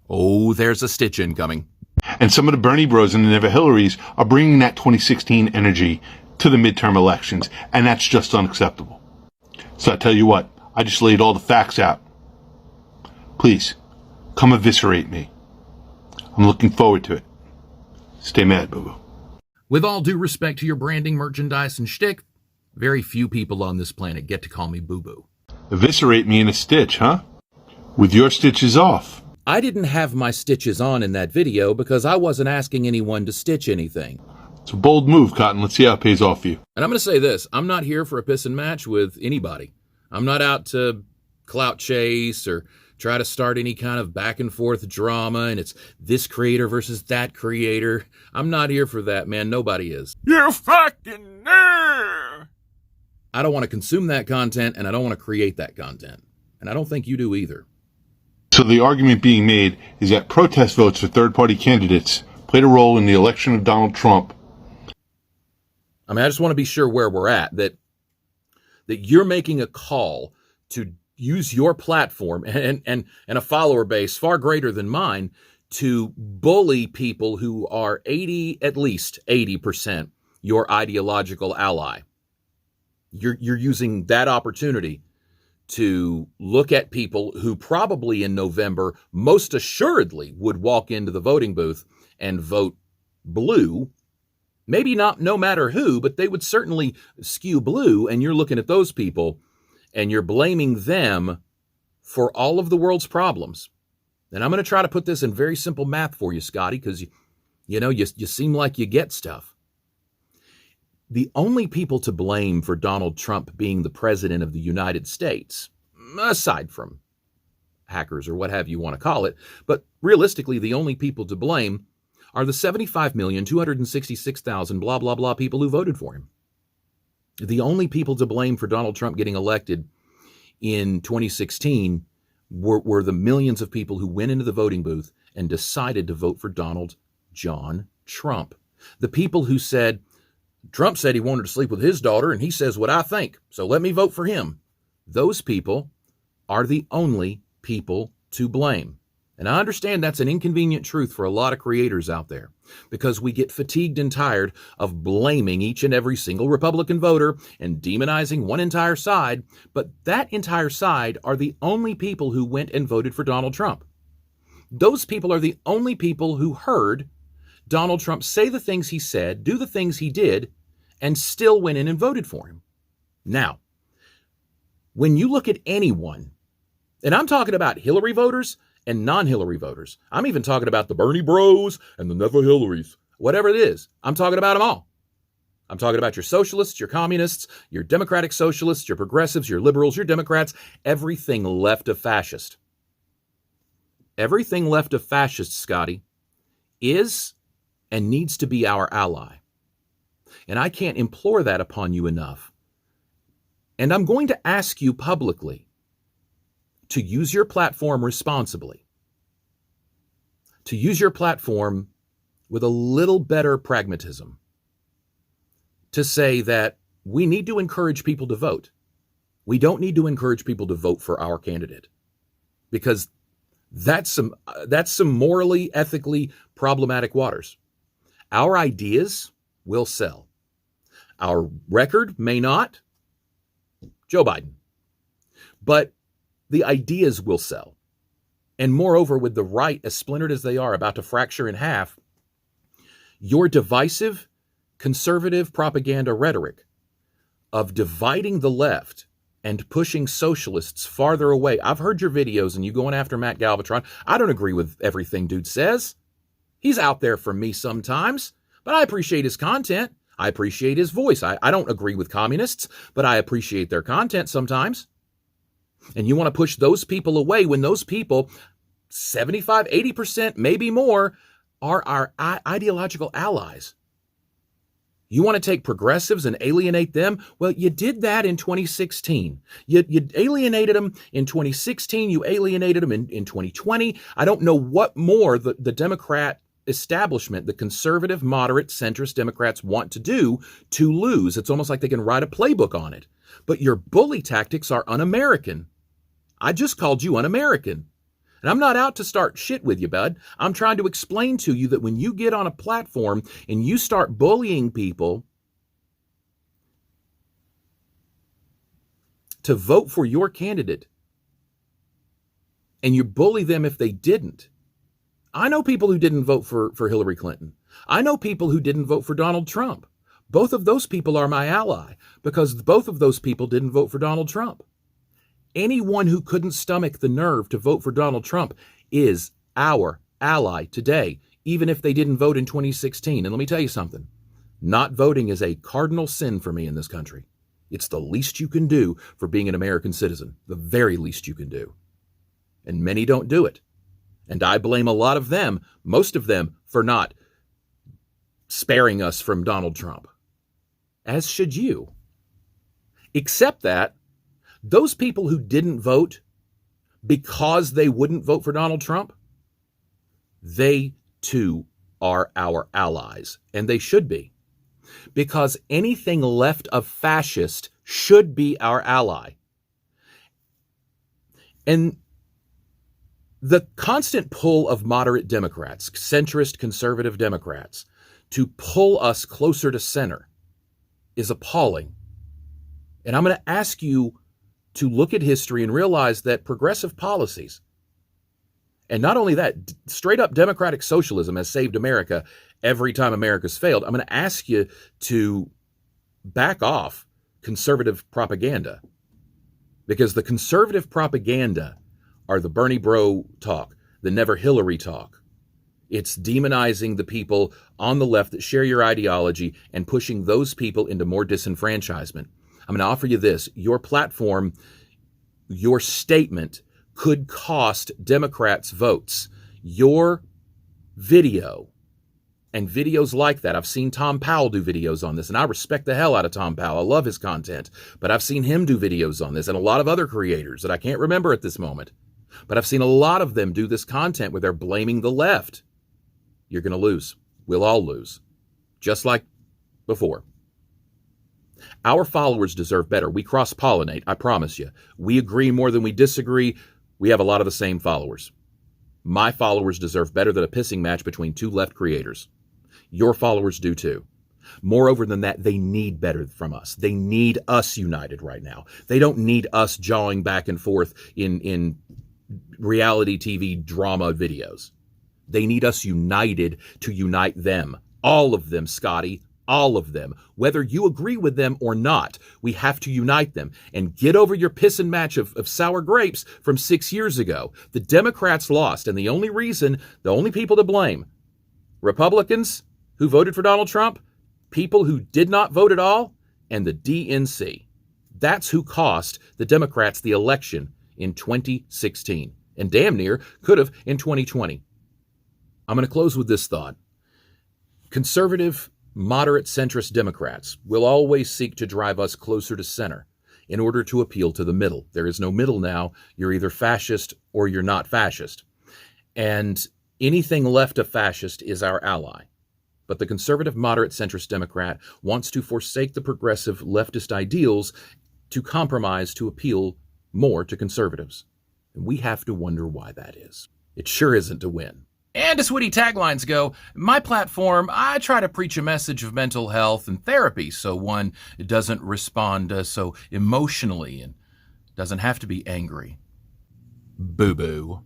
Oh, there's a stitch incoming. And some of the Bernie bros and the Never Hillarys are bringing that 2016 energy to the midterm elections, and that's just unacceptable. So I tell you what, I just laid all the facts out. Please, come eviscerate me. I'm looking forward to it. Stay mad, boo-boo. With all due respect to your branding, merchandise, and shtick, very few people on this planet get to call me boo-boo. Eviscerate me in a stitch, huh? With your stitches off. I didn't have my stitches on in that video because I wasn't asking anyone to stitch anything. It's a bold move, Cotton. Let's see how it pays off for you. And I'm going to say this. I'm not here for a piss and match with anybody. I'm not out to clout chase or try to start any kind of back and forth drama and it's this creator versus that creator. I'm not here for that, man. Nobody is. You fucking nerd! I don't want to consume that content and I don't want to create that content. And I don't think you do either. So the argument being made is that protest votes for third-party candidates played a role in the election of Donald Trump. I mean, I just want to be sure where we're at, that you're making a call to use your platform and a follower base far greater than mine to bully people who are at least 80% your ideological ally. You're using that opportunity to look at people who probably in November most assuredly would walk into the voting booth and vote blue. Maybe not no matter who, but they would certainly skew blue. And you're looking at those people and you're blaming them for all of the world's problems. And I'm going to try to put this in very simple math for you, Scotty, because you seem like you get stuff. The only people to blame for Donald Trump being the president of the United States, aside from hackers or what have you want to call it, but realistically, the only people to blame are the 75,266,000 blah, blah, blah people who voted for him. The only people to blame for Donald Trump getting elected in 2016 were the millions of people who went into the voting booth and decided to vote for Donald John Trump. The people who said, Trump said he wanted to sleep with his daughter, and he says what I think, so let me vote for him. Those people are the only people to blame. And I understand that's an inconvenient truth for a lot of creators out there because we get fatigued and tired of blaming each and every single Republican voter and demonizing one entire side. But that entire side are the only people who went and voted for Donald Trump. Those people are the only people who heard Donald Trump say the things he said, do the things he did, and still went in and voted for him. Now, when you look at anyone, and I'm talking about Hillary voters and non-Hillary voters, I'm even talking about the Bernie bros and the Never Hillarys, whatever it is, I'm talking about them all. I'm talking about your socialists, your communists, your democratic socialists, your progressives, your liberals, your Democrats, everything left of fascist. Everything left of fascist, Scotty, is and needs to be our ally. And I can't implore that upon you enough. And I'm going to ask you publicly to use your platform responsibly, to use your platform with a little better pragmatism, to say that we need to encourage people to vote. We don't need to encourage people to vote for our candidate because that's some morally, ethically problematic waters. Our ideas will sell. Our record may not. Joe Biden. But the ideas will sell. And moreover, with the right, as splintered as they are, about to fracture in half, your divisive, conservative propaganda rhetoric of dividing the left and pushing socialists farther away. I've heard your videos and you going after Matt Galvatron. I don't agree with everything dude says. He's out there for me sometimes, but I appreciate his content. I appreciate his voice. I don't agree with communists, but I appreciate their content sometimes. And you want to push those people away when those people, 75, 80%, maybe more, are our ideological allies. You want to take progressives and alienate them? Well, you did that in 2016. You alienated them in 2016. You alienated them in 2020. I don't know what more the Democrat establishment, the conservative, moderate, centrist Democrats want to do to lose. It's almost like they can write a playbook on it. But your bully tactics are un-American. I just called you un-American. And And I'm not out to start shit with you, bud. I'm trying to explain to you that when you get on a platform and you start bullying people to vote for your candidate, and you bully them if they didn't. I know people who didn't vote for Hillary Clinton. I know people who didn't vote for Donald Trump. Both of those people are my ally because both of those people didn't vote for Donald Trump. Anyone who couldn't stomach the nerve to vote for Donald Trump is our ally today, even if they didn't vote in 2016. And let me tell you something. Not voting is a cardinal sin for me in this country. It's the least you can do for being an American citizen, the very least you can do. And many don't do it. And I blame a lot of them, most of them, for not sparing us from Donald Trump. As should you. Except that those people who didn't vote because they wouldn't vote for Donald Trump, they too are our allies. And they should be. Because anything left of fascist should be our ally. And the constant pull of moderate Democrats, centrist conservative Democrats, to pull us closer to center is appalling. And I'm going to ask you to look at history and realize that progressive policies, and not only that, straight up democratic socialism has saved America every time America's failed. I'm going to ask you to back off conservative propaganda, because the conservative propaganda are the Bernie Bro talk, the Never Hillary talk. It's demonizing the people on the left that share your ideology and pushing those people into more disenfranchisement. I'm going to offer you this. Your platform, your statement could cost Democrats votes. Your video and videos like that. I've seen Tom Powell do videos on this, and I respect the hell out of Tom Powell. I love his content, but I've seen him do videos on this and a lot of other creators that I can't remember at this moment. But I've seen a lot of them do this content where they're blaming the left. You're going to lose. We'll all lose. Just like before. Our followers deserve better. We cross-pollinate, I promise you. We agree more than we disagree. We have a lot of the same followers. My followers deserve better than a pissing match between two left creators. Your followers do too. Moreover than that, they need better from us. They need us united right now. They don't need us jawing back and forth in reality TV drama videos. They need us united to unite them. All of them, Scotty. All of them. Whether you agree with them or not, we have to unite them and get over your piss and match of sour grapes from 6 years ago. The Democrats lost, and the only people to blame, Republicans who voted for Donald Trump, people who did not vote at all, and the DNC. That's who cost the Democrats the election in 2016, and damn near could have in 2020. I'm going to close with this thought. Conservative, moderate, centrist Democrats will always seek to drive us closer to center in order to appeal to the middle. There is no middle now. You're either fascist or you're not fascist. And anything left of fascist is our ally. But the conservative, moderate, centrist Democrat wants to forsake the progressive leftist ideals to compromise to appeal more to conservatives. And we have to wonder why that is. It sure isn't to win. And as witty taglines go, my platform, I try to preach a message of mental health and therapy so one doesn't respond so emotionally and doesn't have to be angry. Boo-boo.